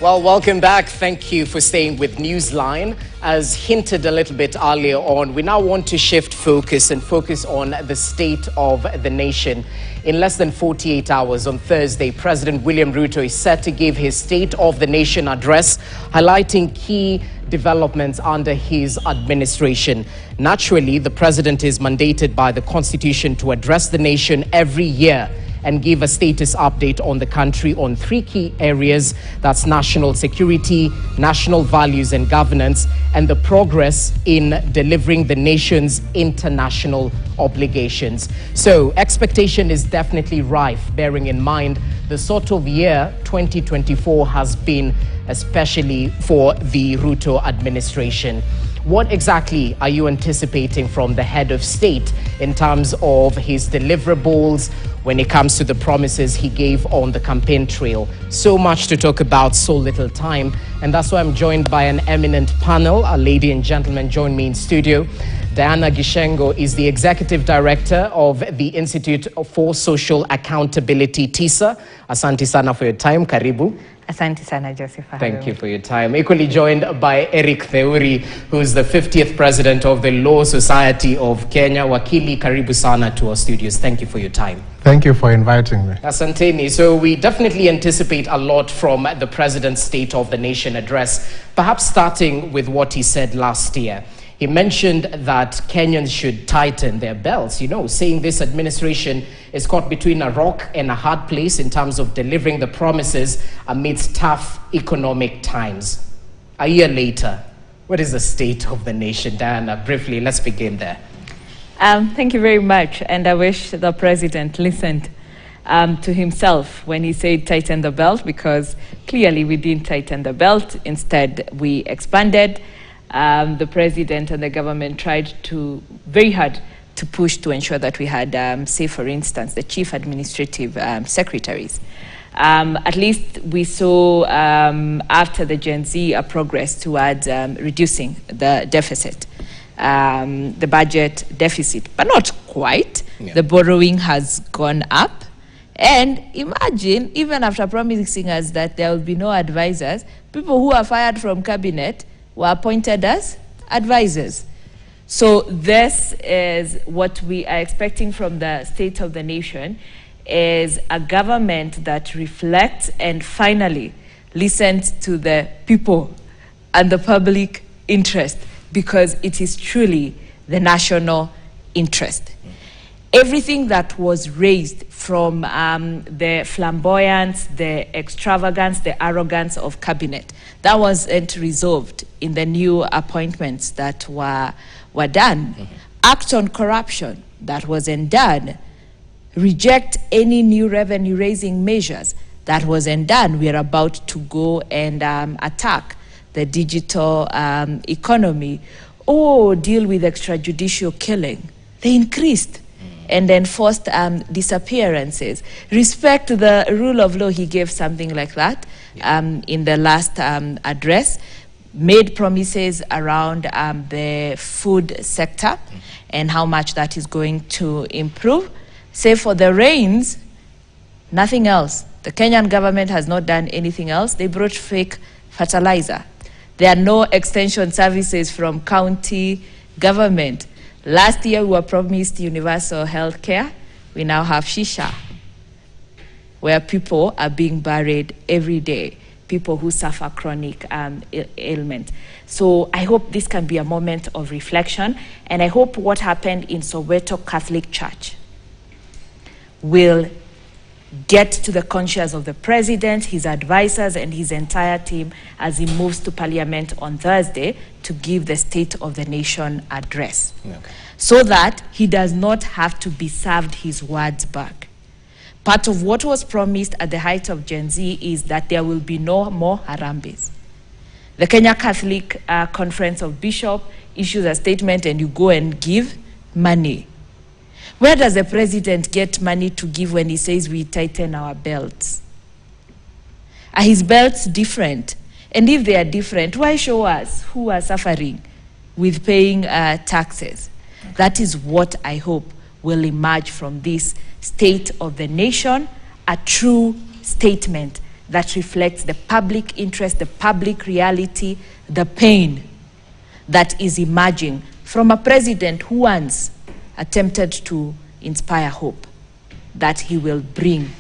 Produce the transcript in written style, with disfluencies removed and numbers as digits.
Well, welcome back. Thank you for staying with Newsline. As hinted a little bit earlier on, we now want to shift focus and focus on the state of the nation. In less than 48 hours on Thursday, President William Ruto is set to give his State of the Nation address, highlighting key developments under his administration. Naturally, the president is mandated by the Constitution to address the nation every year and give a status update on the country on three key areas. That's national security, national values and governance, and the progress in delivering the nation's international obligations. So expectation is definitely rife, bearing in mind the sort of year 2024 has been, especially for the Ruto administration. What exactly are you anticipating from the head of state in terms of his deliverables when it comes to the promises he gave on the campaign trail? So much to talk about, so little time. And that's why I'm joined by an eminent panel. A lady and gentlemen join me in studio. Diana Gichengo is the Executive Director of the Institute for Social Accountability, TISA. Asante sana for your time. Karibu. Asante sana, Joseph. Thank you for your time. Equally joined by Eric Theuri, who is the 50th President of the Law Society of Kenya. Wakili, karibu sana to our studios. Thank you for your time. Thank you for inviting me. Asanteni. So we definitely anticipate a lot from the President's State of the Nation address, perhaps starting with what he said last year. He mentioned that Kenyans should tighten their belts, saying this administration is caught between a rock and a hard place in terms of delivering the promises amidst tough economic times. A year later, what is the state of the nation? Diana, briefly, let's begin there. Thank you very much. And I wish the president listened to himself when he said tighten the belt, because clearly we didn't tighten the belt. Instead, we expanded. The president and the government tried very hard to push to ensure that we had, say, for instance, the chief administrative secretaries. At least we saw, after the Gen Z, a progress towards reducing the deficit, the budget deficit, but not quite. Yeah. The borrowing has gone up. And imagine, even after promising us that there will be no advisors, people who are fired from cabinet were appointed as advisors. So this is what we are expecting from the State of the Nation, is a government that reflects and finally listens to the people and the public interest, because it is truly the national interest. Everything that was raised from the flamboyance, the extravagance, the arrogance of cabinet, that wasn't resolved in the new appointments that were done. Mm-hmm. Act on corruption, that wasn't done. Reject any new revenue-raising measures, that wasn't done. We are about to go and attack the digital economy, or deal with extrajudicial killing. They increased. And enforced disappearances. Respect the rule of law. He gave something like that in the last address. Made promises around the food sector and how much that is going to improve. Save for the rains, nothing else. The Kenyan government has not done anything else. They brought fake fertilizer. There are no extension services from county government. Last year, we were promised universal health care. We now have shisha, where people are being buried every day, people who suffer chronic ailment. So I hope this can be a moment of reflection, and I hope what happened in Soweto Catholic Church will get to the conscience of the president, his advisors, and his entire team as he moves to Parliament on Thursday to give the State of the Nation address. Okay. So that he does not have to be served his words back. Part of what was promised at the height of Gen Z is that there will be no more harambes. The Kenya Catholic Conference of Bishops issues a statement and you go and give money. Where does the president get money to give when he says we tighten our belts? Are his belts different? And if they are different, why show us who are suffering with paying taxes? That is what I hope will emerge from this State of the Nation, a true statement that reflects the public interest, the public reality, the pain that is emerging from a president who once attempted to inspire hope that he will bring